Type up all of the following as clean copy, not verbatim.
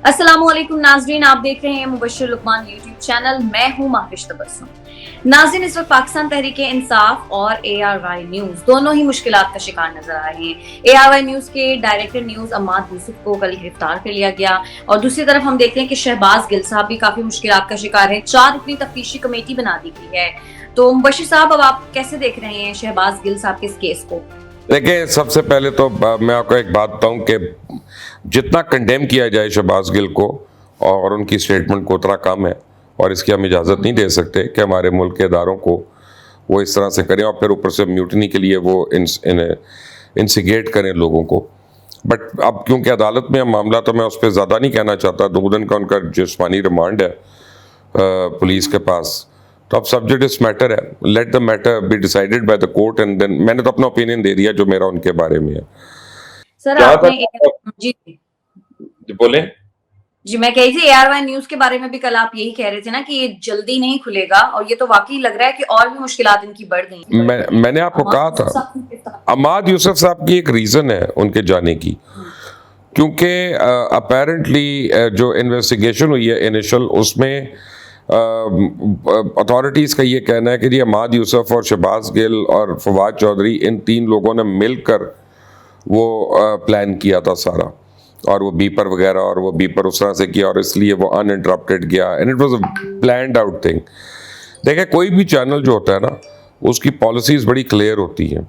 अस्सलामुअलैकुम नाजरीन, आप देख रहे हैं मुबश्शिर लुकमान यूट्यूब चैनल। मैं हूं महविश तबस्सुम। नाज़रीन, इस वक्त पाकिस्तान तहरीक इंसाफ और ARY न्यूज दोनों ही मुश्किलात का शिकार नजर आ रहे हैं। ARY न्यूज के डायरेक्टर न्यूज अम्माद यूसुफ को कल गिरफ्तार कर लिया गया और दूसरी तरफ हम देखते हैं कि शहबाज गिल साहब भी काफी मुश्किलात का शिकार है। 4 रुकनी तफ्तीशी कमेटी बना दी गई है। तो मुबश्शिर साहब, अब आप कैसे देख रहे हैं शहबाज गिल साहब के इस केस को? देखिए, सबसे पहले तो मैं आपको एक बात बताऊं कि जितना कंडेम किया जाए शहबाज गिल को और उनकी स्टेटमेंट को उतना कम है, और इसकी हम इजाज़त नहीं दे सकते कि हमारे मुल्क के इदारों को वो इस तरह से करें और फिर ऊपर से म्यूटनी के लिए वो इंसिगेट करें लोगों को। बट अब क्योंकि अदालत में मामला, तो मैं उस पर ज़्यादा नहीं कहना चाहता। 2 दिन का उनका जिस्मानी रिमांड है पुलिस के पास, तो अब सब्जेक्ट इस मैटर है, let the matter be decided by the court and then. मैंने तो अपना ओपिनियन दे दिया जो मेरा उनके बारे में है। सर आपने जी बोले जी मैं कही थी ARY न्यूज के बारे में भी कल आप यही कह रहे थे ना कि ये जल्दी नहीं खुलेगा, और ये तो वाकई लग रहा है कि और भी मुश्किलात इनकी बढ़ गई। मैंने आपको कहा था, अम्माद यूसुफ साहब की एक रीजन है उनके जाने की, क्योंकि अपेरेंटली जो इन्वेस्टिगेशन हुई है इनिशियल, उसमें अथॉरिटीज़ का ये कहना है कि जी अम्माद यूसुफ और शहबाज गिल और फवाद चौधरी, इन 3 लोगों ने मिलकर वो प्लान किया था सारा, और वो बीपर वगैरह, और वो बीपर उस तरह से किया और इसलिए वो अनइंटरप्टेड गया and it was a planned out thing. देखिए, कोई भी चैनल जो होता है ना, उसकी पॉलिसीज़ बड़ी क्लियर होती हैं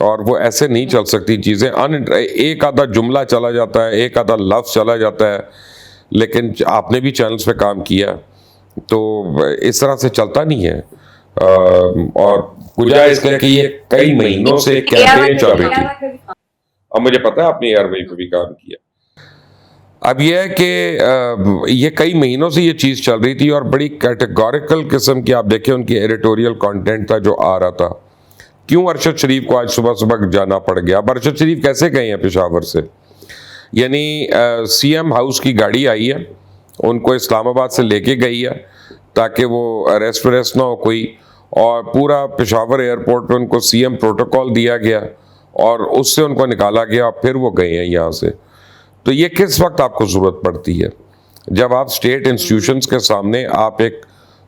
और वो ऐसे नहीं चल सकती चीज़ें। एक आधा जुमला चला जाता है, एक आधा लफ्ज़ चला जाता है, लेकिन आपने भी चैनल्स पे काम किया, तो इस तरह से चलता नहीं है। और गुजारिश है कि ये कई महीनों से कैंपेन चल रही थी। अब मुझे पता है आपने ARY पे भी काम किया। अब यह है कि ये कई महीनों से ये चीज़ चल रही थी और बड़ी कैटेगोरिकल किस्म की, आप देखें उनकी एडिटोरियल कंटेंट था जो आ रहा था। क्यों अरशद शरीफ को आज सुबह सुबह जाना पड़ गया? अब अरशद शरीफ कैसे गए हैं पेशावर से? यानी CM हाउस की गाड़ी आई है, उनको इस्लामाबाद से लेके गई है ताकि वो अरेस्ट वरेस्ट ना हो कोई, और पूरा पेशावर एयरपोर्ट पे उनको CM प्रोटोकॉल दिया गया और उससे उनको निकाला गया और फिर वो गए हैं यहाँ से। तो ये किस वक्त आपको ज़रूरत पड़ती है? जब आप स्टेट इंस्टीट्यूशंस के सामने आप एक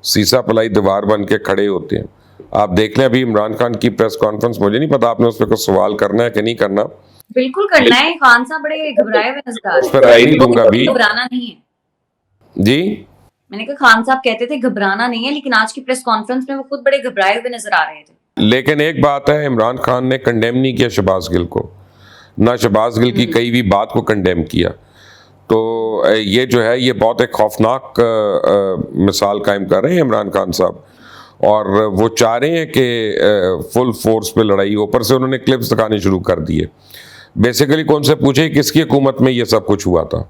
सीसा पलाई दीवार बन के खड़े होते हैं। आप देख लें अभी इमरान खान की प्रेस कॉन्फ्रेंस, मुझे नहीं पता आपने उस पर कुछ सवाल करना है कि नहीं करना। बिल्कुल करना है। खान साहब बड़े घबराए हुए नजर आ रहे हैं। उस पर राय नहीं दूंगा अभी। घबराना नहीं है जी, मैंने कहा खान साहब कहते थे घबराना नहीं है, लेकिन आज की प्रेस कॉन्फ्रेंस में वो खुद बड़े घबराए हुए नजर आ रहे थे। लेकिन एक बात है, इमरान खान ने कंडेम नहीं किया शहबाज गिल को, ना शहबाज गिल की कई भी बात को कंडेम किया। तो ये जो है, ये बहुत एक खौफनाक मिसाल कायम कर रहे हैं इमरान खान साहब, और वो चाह रहे हैं कि फुल फोर्स पे लड़ाई। ऊपर से उन्होंने क्लिप्स दिखाने शुरू कर दिए। बेसिकली कौन से पूछे किसकी हुकूमत में ये सब कुछ हुआ था?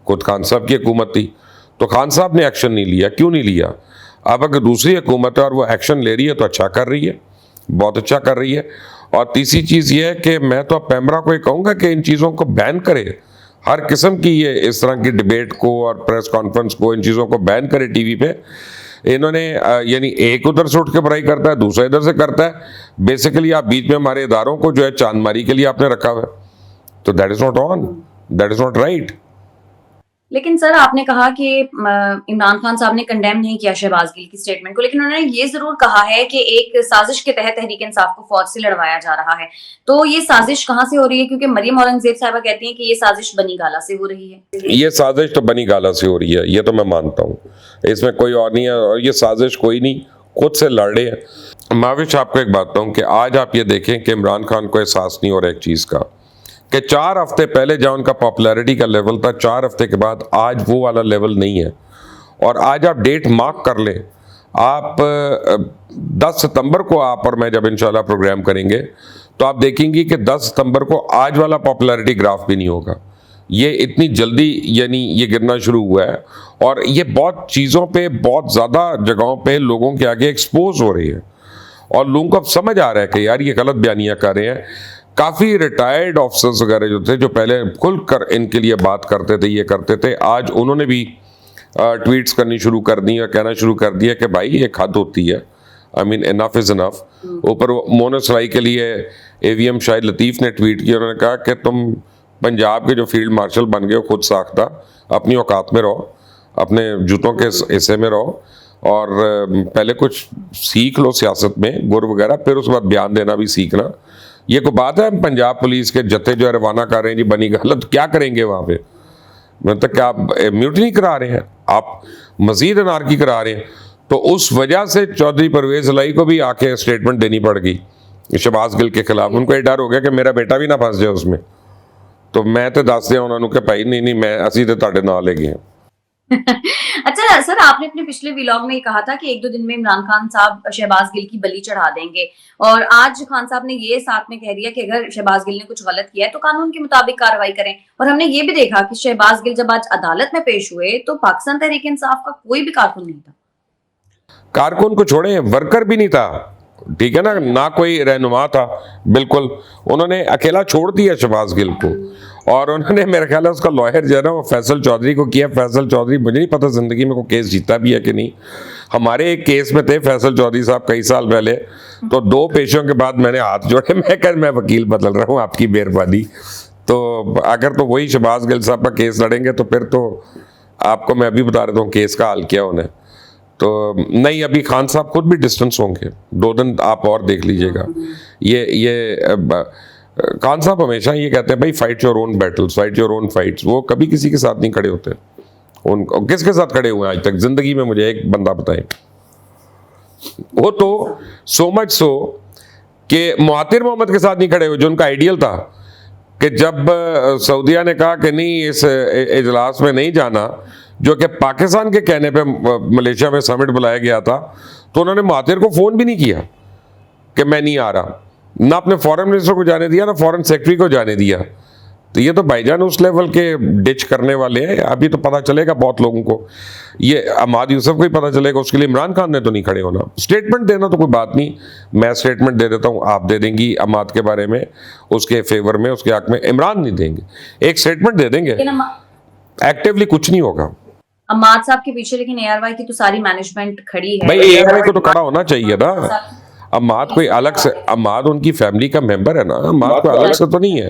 खुद खान साहब की हुकूमत थी, तो खान साहब ने एक्शन नहीं लिया। क्यों नहीं लिया? अब अगर दूसरी हुकूमत है और वो एक्शन ले रही है तो अच्छा कर रही है, बहुत अच्छा कर रही है। और तीसरी चीज़ ये है कि मैं तो अब पैमरा को ये कहूँगा कि इन चीज़ों को बैन करे, हर किस्म की ये इस तरह की डिबेट को और प्रेस कॉन्फ्रेंस को, इन चीज़ों को बैन करे टीवी पे। इन्होंने यानी एक उधर से उठ के बुराई करता है, दूसरा इधर से करता है। बेसिकली आप बीच में हमारे इदारों को जो है चांदमारी के लिए आपने रखा हुआ है, तो that is not on, that is not right. लेकिन सर, आपने कहा कि इमरान खान साहब ने कंडेम नहीं किया शहबाज गिल की स्टेटमेंट को, लेकिन उन्होंने ये जरूर कहा है कि एक साजिश के तहत तहरीक इंसाफ को फौज से लड़वाया जा रहा है। तो ये साजिश कहाँ से हो रही है? क्योंकि मरियम औरंगजेब साहिबा कहती हैं कि ये साजिश बनी गाला से हो रही है। ये साजिश तो बनी गाला से हो रही है, ये तो मैं मानता हूँ, इसमें कोई और नहीं है। और ये साजिश कोई नहीं, खुद से लड़ रहे हैं। माविश, आपको एक बात बताऊँ कि आज आप ये देखें कि इमरान खान को एहसास नहीं हो रहा एक चीज़ का, कि 4 हफ्ते पहले जहाँ उनका पॉपुलैरिटी का लेवल था, 4 हफ्ते के बाद आज वो वाला लेवल नहीं है। और आज आप डेट मार्क कर लें, आप 10 सितंबर को आप और मैं जब इंशाल्लाह प्रोग्राम करेंगे तो आप देखेंगे कि 10 सितंबर को आज वाला पॉपुलैरिटी ग्राफ भी नहीं होगा। ये इतनी जल्दी यानी ये गिरना शुरू हुआ है, और ये बहुत चीज़ों पे, बहुत ज़्यादा जगहों पे लोगों के आगे एक्सपोज हो रही है, और लोगों को अब समझ आ रहा है कि यार ये गलत बयानियाँ कर रहे हैं। काफ़ी रिटायर्ड ऑफिसर्स वगैरह जो थे, जो पहले खुलकर इनके लिए बात करते थे, ये करते थे, आज उन्होंने भी ट्वीट्स करनी शुरू कर दी और कहना शुरू कर दिया कि भाई एक हद होती है, I mean enough is enough. ऊपर मोनस राय के लिए AVM शाहिद लतीफ़ ने ट्वीट किया, उन्होंने कहा कि तुम पंजाब के जो फील्ड मार्शल बन गए हो खुद साख्ता, अपनी औकात में रहो, अपने जूतों के हिस्से में रहो और पहले कुछ सीख लो सियासत में गुर वगैरह, फिर उसके बाद बयान देना भी सीखना। ये कोई बात है पंजाब पुलिस के जत्थे जो है रवाना कर रहे हैं जी बनी गलत, क्या करेंगे वहाँ पे? मतलब क्या आप म्यूटनी करा रहे हैं, आप मजीद अनारकी करा रहे हैं? तो उस वजह से चौधरी परवेज इलाही को भी आके स्टेटमेंट देनी पड़ गई शहबाज गिल के खिलाफ। उनको ये डर हो गया कि मेरा बेटा भी ना फंस जाए उसमें। तो मैं तो दस दिया उन्होंने कि भाई नहीं मैं असी तो तुहाडे नाल हैगे हैं। अच्छा सर, आपने अपने पिछले व्लॉग में ये कहा था कि 1-2 दिन में इमरान खान साहब शहबाज गिल की बलि चढ़ा देंगे, और आज खान साहब ने ये साथ में कह दिया कि अगर शहबाज गिल ने कुछ गलत किया है तो कानून के मुताबिक कार्रवाई करें। और हमने ये भी देखा कि शहबाज गिल जब आज अदालत में पेश हुए तो पाकिस्तान तहरीक इंसाफ का कोई भी कारकुन नहीं था। कारकुन को छोड़े, वर्कर भी नहीं था, ठीक है ना कोई रहनुमा था, बिल्कुल उन्होंने अकेला छोड़ दिया शहबाज गिल को। और उन्होंने मेरे ख्याल है उसका लॉयर जो है ना वो फैसल चौधरी को किया। फैसल चौधरी मुझे नहीं पता जिंदगी में कोई केस जीता भी है कि नहीं। हमारे एक केस में थे फैसल चौधरी साहब कई साल पहले, तो 2 पेशियों के बाद मैंने हाथ जोड़े, मैं वकील बदल रहा हूँ, आपकी मेहरबानी। तो अगर तो वही शहबाज गिल साहब का केस लड़ेंगे तो फिर तो आपको मैं अभी बता रहा हूँ केस का हाल क्या होना है। तो नहीं, अभी खान साहब खुद भी डिस्टेंस होंगे, 2 दिन आप और देख लीजिएगा। ये खान साहब हमेशा ये कहते हैं भाई fight your own battles, fight your own fights. वो कभी किसी के साथ नहीं खड़े होते। उन किसके साथ खड़े हुए हैं आज तक जिंदगी में? मुझे एक बंदा बताएं। वो तो सो मच सो कि मुआतिर मोहम्मद के साथ नहीं खड़े हुए, जो उनका आइडियल था कि जब सऊदिया ने कहा कि नहीं इस इजलास में नहीं जाना, जो कि पाकिस्तान के कहने पे मलेशिया में समिट बुलाया गया था, तो उन्होंने मुआतिर को फ़ोन भी नहीं किया कि मैं नहीं आ रहा, ना अपने फॉरेन मिनिस्टर को जाने दिया, ना फॉरेन सेक्रेटरी को जाने दिया। तो ये तो भाईजान उस लेवल के डिच करने वाले हैं। अभी तो पता चलेगा बहुत लोगों को, ये अहमद यूसुफ को ही पता चलेगा, उसके लिए इमरान खान ने तो नहीं खड़े होना। स्टेटमेंट देना तो कोई बात नहीं, मैं स्टेटमेंट दे देता हूँ, आप दे देंगी अहमद के बारे में, उसके फेवर में, उसके हक में। इमरान नहीं देंगे, एक स्टेटमेंट दे देंगे, एक्टिवली कुछ नहीं होगा। अहमद साहब के पीछे लेकिन एआरवाई की तो सारी मैनेजमेंट खड़ी है। भाई एआरवाई को तो खड़ा होना चाहिए ना। अहमद कोई अलग से, अहमद उनकी फैमिली का मेंबर है ना, अहमद कोई अलग से तो नहीं है,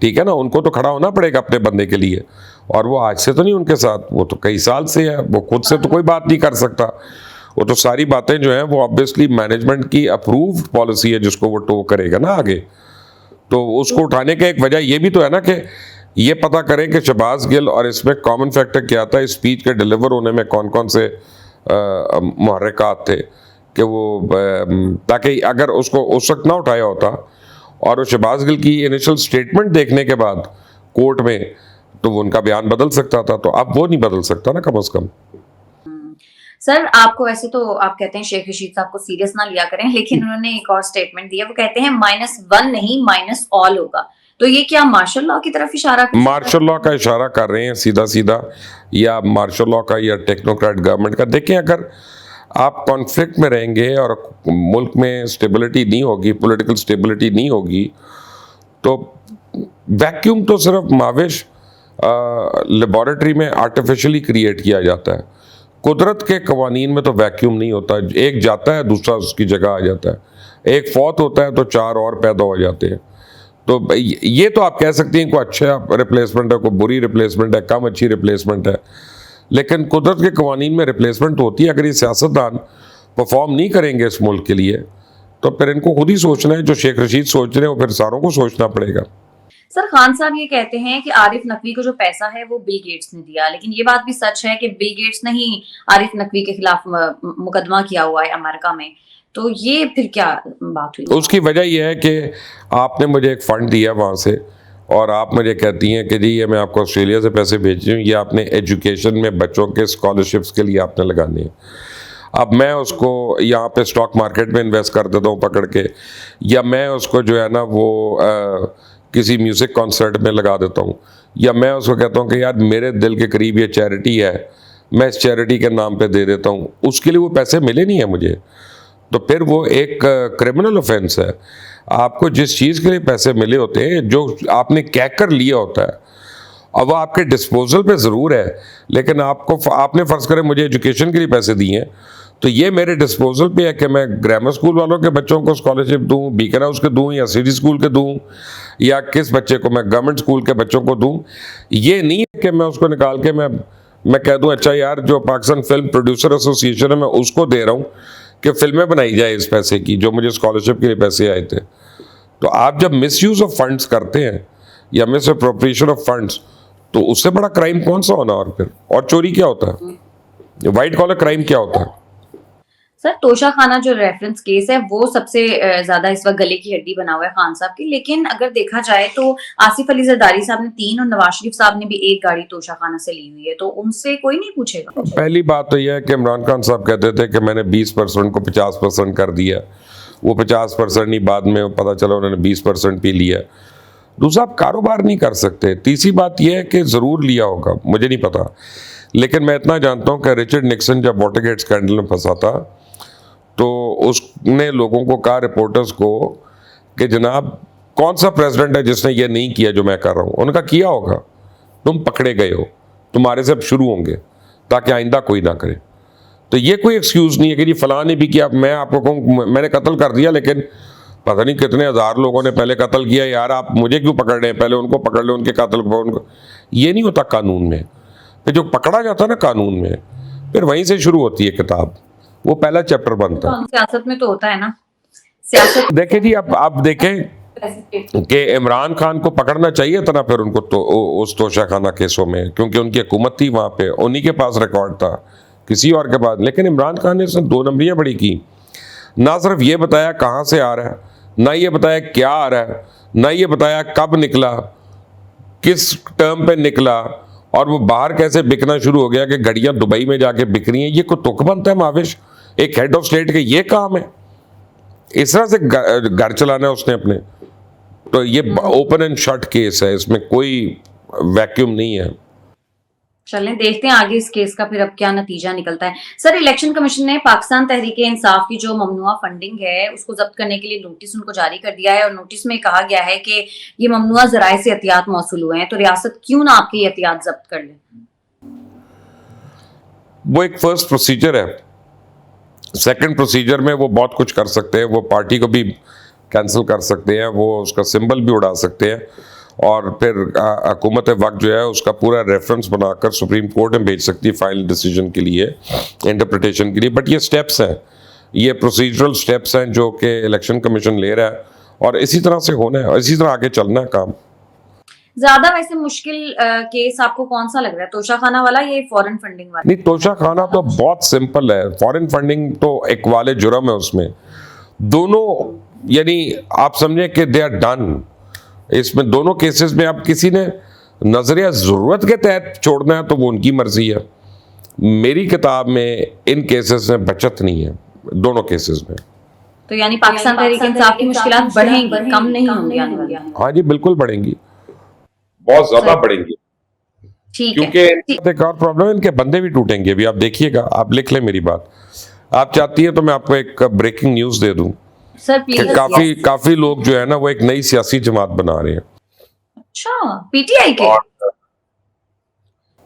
ठीक है ना। उनको तो खड़ा होना पड़ेगा अपने बंदे के लिए, और वो आज से तो नहीं उनके साथ, वो तो कई साल से है, वो खुद से तो कोई बात नहीं कर सकता। वो तो सारी बातें जो हैं वो ऑब्वियसली मैनेजमेंट की अप्रूव्ड पॉलिसी है जिसको वो टो करेगा ना आगे। तो उसको उठाने का एक वजह ये भी तो है ना कि ये पता करें कि शहबाज गिल और इसमें कॉमन फैक्टर क्या था, इस स्पीच के डिलीवर होने में कौन कौन से मुहर्रिकात थे, कि वो ताकि अगर उसको उस वक्त ना उठाया होता और वो शहबाज गिल की इनिशियल स्टेटमेंट देखने के बाद कोर्ट में, तो वो उनका बयान बदल सकता था। तो अब वो नहीं बदल सकता ना कम से कम। सर आपको वैसे तो आप कहते हैं शेख रशीद साहब को सीरियस ना लिया करें, लेकिन उन्होंने एक और स्टेटमेंट दिया, वो कहते हैं -1 नहीं -all होगा। तो ये क्या मार्शल लॉ की तरफ इशारा कर, मार्शल लॉ का इशारा कर रहे हैं सीधा सीधा, या मार्शल लॉ का या टेक्नोक्रेट गवर्नमेंट का? देखें, अगर आप कॉन्फ्लिक्ट में रहेंगे और मुल्क में स्टेबिलिटी नहीं होगी, पॉलिटिकल स्टेबिलिटी नहीं होगी, तो वैक्यूम तो सिर्फ माविश लेबॉरेटरी में आर्टिफिशियली क्रिएट किया जाता है। कुदरत के कवानीन में तो वैक्यूम नहीं होता, एक जाता है दूसरा उसकी जगह आ जाता है, एक फौत होता है तो 4 और पैदा हो जाते हैं। तो ये तो आप कह सकते हैं कोई अच्छा रिप्लेसमेंट है, कोई बुरी रिप्लेसमेंट है, कम अच्छी रिप्लेसमेंट है, लेकिन कुदरत के कवानीन में रिप्लेसमेंट होती है। अगर ये सियासतदान परफॉर्म नहीं करेंगे इस मुल्क के लिए, तो फिर इनको खुद ही सोचना है, जो शेख रशीद सोच रहे हैं वो फिर सारों को सोचना पड़ेगा। सर खान साहब ये कहते हैं कि आरिफ नकवी को जो पैसा है वो बिल गेट्स ने दिया, लेकिन ये बात भी सच है कि बिल गेट्स ने ही आरिफ नकवी के खिलाफ मुकदमा किया हुआ है अमेरिका में। तो ये फिर क्या बात हुई? उसकी वजह यह है कि आपने मुझे एक फंड दिया वहाँ से, और आप मुझे कहती हैं कि जी ये मैं आपको ऑस्ट्रेलिया से पैसे भेज रही हूँ, ये आपने एजुकेशन में बच्चों के स्कॉलरशिप्स के लिए आपने लगाने हैं। अब मैं उसको यहाँ पे स्टॉक मार्केट में इन्वेस्ट कर देता हूँ पकड़ के, या मैं उसको जो है ना वो किसी म्यूज़िक कॉन्सर्ट में लगा देता हूँ, या मैं उसको कहता हूँ कि यार मेरे दिल के करीब ये चैरिटी है, मैं इस चैरिटी के नाम पे दे देता हूँ, उसके लिए वो पैसे मिले नहीं है मुझे, तो फिर वो एक क्रिमिनल ऑफेंस है। आपको जिस चीज़ के लिए पैसे मिले होते हैं, जो आपने कह कर लिया होता है, अब वो आपके डिस्पोजल पे ज़रूर है, लेकिन आपने फ़र्ज़ करें मुझे एजुकेशन के लिए पैसे दिए हैं, तो ये मेरे डिस्पोजल पे है कि मैं ग्रामर स्कूल वालों के बच्चों को स्कॉलरशिप दूं, बीकन हाउस के दूं, या सिटी स्कूल के दूं, या किस बच्चे को मैं गवर्नमेंट स्कूल के बच्चों को दूं। ये नहीं है कि मैं उसको निकाल के मैं कह दूं अच्छा यार जो पाकिस्तान फिल्म प्रोड्यूसर एसोसिएशन है मैं उसको दे रहा हूं कि फिल्में बनाई जाए इस पैसे की जो मुझे स्कॉलरशिप के लिए पैसे आए थे। तो आप जब मिसयूज ऑफ फंड्स करते हैं या मिस अप्रोप्रिएशन ऑफ फंड्स, तो उससे बड़ा क्राइम कौन सा होना। और फिर और चोरी क्या होता है, व्हाइट कॉलर क्राइम क्या होता है। सर तोशा खाना जो रेफरेंस केस है वो सबसे ज्यादा इस वक्त गले की हड्डी बना हुआ है खान साहब की, लेकिन अगर देखा जाए तो आसिफ अली जरदारी साहब ने 3 और नवाज शरीफ साहब ने भी 1 गाड़ी तोशा खाना से ली हुई है, तो उनसे कोई नहीं पूछेगा। पहली बात तो यह है कि इमरान खान साहब कहते थे कि मैंने 20% को 50% कर दिया, वो 50% नहीं, बाद में पता चला उन्होंने 20% भी लिया। दूसरा, आप कारोबार नहीं कर सकते। तीसरी बात यह है कि ज़रूर लिया होगा, मुझे नहीं पता, लेकिन मैं इतना जानता हूँ कि रिचर्ड निक्सन जब वाटरगेट स्कैंडल में फंसा था तो उसने लोगों को कहा, रिपोर्टर्स को, कि जनाब कौन सा प्रेसिडेंट है जिसने ये नहीं किया जो मैं कर रहा हूँ। उनका किया होगा, तुम पकड़े गए हो, तुम्हारे से अब शुरू होंगे ताकि आइंदा कोई ना करे। तो ये कोई एक्सक्यूज़ नहीं है कि जी फलां ने भी किया, मैं आपको कहूँ मैंने कत्ल कर दिया लेकिन पता नहीं कितने हज़ार लोगों ने पहले कत्ल किया, यार आप मुझे क्यों पकड़ रहे हैं, पहले उनको पकड़ ले, उनके कत्ल को उनको। ये नहीं होता कानून में। फिर जो पकड़ा जाता है ना कानून में, फिर वहीं से शुरू होती है किताब, वो पहला चैप्टर बनता है। सियासत में तो होता है ना, सियासत देखें जी, आप देखें कि इमरान खान को पकड़ना चाहिए था ना फिर उनको तो उस तोशा खाना केसों में, क्योंकि उनकी हुकूमत थी वहाँ पे, उन्हीं के पास रिकॉर्ड था, किसी और के पास। लेकिन इमरान खान ने इसमें 2 नंबरियाँ बड़ी की। ना सिर्फ ये बताया कहाँ से आ रहा है, ना ये बताया क्या आ रहा है, ना ये बताया कब निकला, किस टर्म पे निकला, और वो बाहर कैसे बिकना शुरू हो गया कि गाड़ियाँ दुबई में जाके बिक रही हैं। ये कोई तुक बनता है माविश, एक हेड ऑफ स्टेट के ये काम है? इस तरह से घर चलाना है उसने अपने। तो ये ओपन एंड शट केस है, इसमें कोई वैक्यूम नहीं है। चलें देखते हैं आगे इस केस का फिर अब क्या नतीजा निकलता है। सर इलेक्शन कमीशन ने पाकिस्तान तहरीके इंसाफ की जो ममनुआ फंडिंग है उसको जब्त करने के लिए नोटिस उनको जारी कर दिया है, और नोटिस में कहा गया है कि ये ममनुआ जराए से एहतियात मौसूल हुए हैं, तो रियासत क्यों ना आपकी एहतियात जब्त कर ले। वो एक फर्स्ट प्रोसीजर है, सेकंड प्रोसीजर में वो बहुत कुछ कर सकते हैं। वो पार्टी को भी कैंसिल कर सकते हैं, वो उसका सिंबल भी उड़ा सकते हैं, और फिर हुकूमत वक्त जो है उसका पूरा रेफरेंस बनाकर सुप्रीम कोर्ट में भेज सकती है फाइनल डिसीजन के लिए, इंटरप्रिटेशन के लिए। बट ये स्टेप्स हैं, ये प्रोसीजरल स्टेप्स हैं जो कि इलेक्शन कमीशन ले रहा है, और इसी तरह से होना है और इसी तरह आगे चलना है काम। ज्यादा वैसे मुश्किल केस आपको कौन सा लग रहा है, तोशा खाना वाला या फॉरेन फंडिंग वाला? नहीं, तोशा खाना तो बहुत सिंपल है, फॉरेन फंडिंग तो एक वाले जुर्म है उसमें। दोनों यानी आप समझे कि दे आर डन। इसमें दोनों केसेस में आप किसी ने नजरिया जरूरत के तहत छोड़ना है तो वो उनकी मर्जी है। मेरी किताब में इन केसेस में बचत नहीं है, दोनों केसेस में। तो यानी पाकिस्तान तहरीक इंसाफ की मुश्किलात बढ़ेंगी, कम नहीं होंगी आने वाली? हाँ जी, बिल्कुल बढ़ेंगी, बहुत ज्यादा बढ़ेंगी। ठीक क्योंकि एक और प्रॉब्लम है, इनके बंदे भी टूटेंगे। अभी आप देखिएगा, आप लिख लें मेरी बात। आप चाहती है तो मैं आपको एक ब्रेकिंग न्यूज दे दूं सर कि प्लीज। काफी लोग जो है ना वो एक नई सियासी जमात बना रहे हैं। अच्छा, पीटीआई के?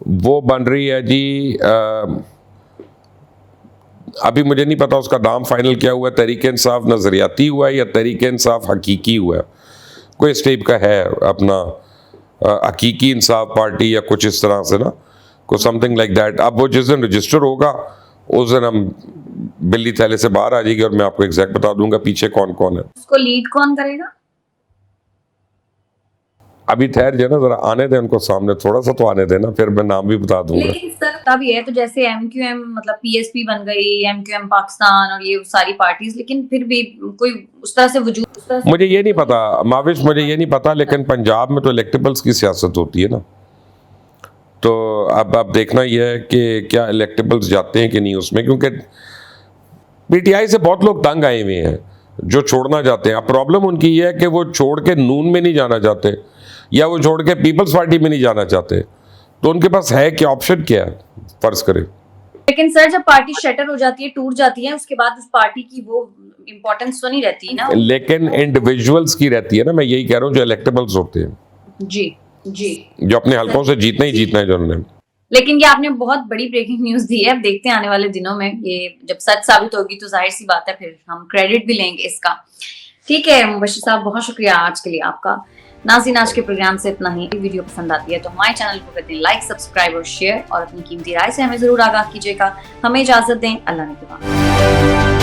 वो बन रही है जी, अभी मुझे नहीं पता उसका नाम फाइनल क्या हुआ है, तहरीक इंसाफ नजरियाती हुआ है या तहरीक इंसाफ हकीकी हुआ है, कोई इस टाइप का है अपना, हकीकी इंसाफ पार्टी या कुछ इस तरह से ना, को समथिंग लाइक दैट। अब वो जिस दिन रजिस्टर होगा उस दिन हम बिल्ली थैले से बाहर आ जाएगी और मैं आपको एग्जैक्ट बता दूंगा पीछे कौन कौन है। उसको लीड कौन करेगा? अभी ठहर जाए ना, जरा आने दें उनको सामने, थोड़ा सा तो आने देना, फिर मैं नाम भी बता दूंगा। लेकिन सर तब ये है तो जैसे एमक्यूएम मतलब पीएसपी बन गई, एमक्यूएम पाकिस्तान और ये सारी पार्टीज, लेकिन फिर भी कोई उस तरह से वजूद। मुझे ये नहीं पता माविश, मुझे ये नहीं पता, लेकिन पंजाब में तो इलेक्टेबल्स की सियासत होती है ना, तो अब आप देखना ये है कि क्या इलेक्टेबल्स जाते हैं कि नहीं उसमें, क्योंकि पीटीआई से बहुत लोग तंग आए हुए हैं जो छोड़ना चाहते हैं। अब प्रॉब्लम उनकी ये है कि वो छोड़ के नून में नहीं जाना चाहते या वो छोड़ के पीपल्स पार्टी में नहीं जाना चाहते, तो उनके पास है क्या, ऑप्शन क्या है, फर्ज करें। लेकिन सर जब पार्टी शटर हो जाती है, टूट जाती है, उसके बाद उस पार्टी की वो इम्पोर्टेंस तो नहीं रहती ना। लेकिन इंडिविजुअल्स की रहती है ना, मैं यही कह रहा हूँ जो इलेक्टेबल्स होते हैं, जी जी, जो अपने हलकों से जीतना ही जीतना है जो उन्होंने। लेकिन ये आपने बहुत बड़ी ब्रेकिंग न्यूज दी है। अब देखते हैं आने वाले दिनों में ये जब सच साबित होगी तो जाहिर सी बात है फिर हम क्रेडिट भी लेंगे इसका। ठीक है मुबश्शिर साहब, बहुत शुक्रिया आज के लिए आपका। नाज़रीन, आज के प्रोग्राम से इतना ही। वीडियो पसंद आती है तो हमारे चैनल को कर दें लाइक, सब्सक्राइब और शेयर, और अपनी कीमती राय से हमें जरूर आगाह कीजिएगा। हमें इजाजत दें। अल्लाह ने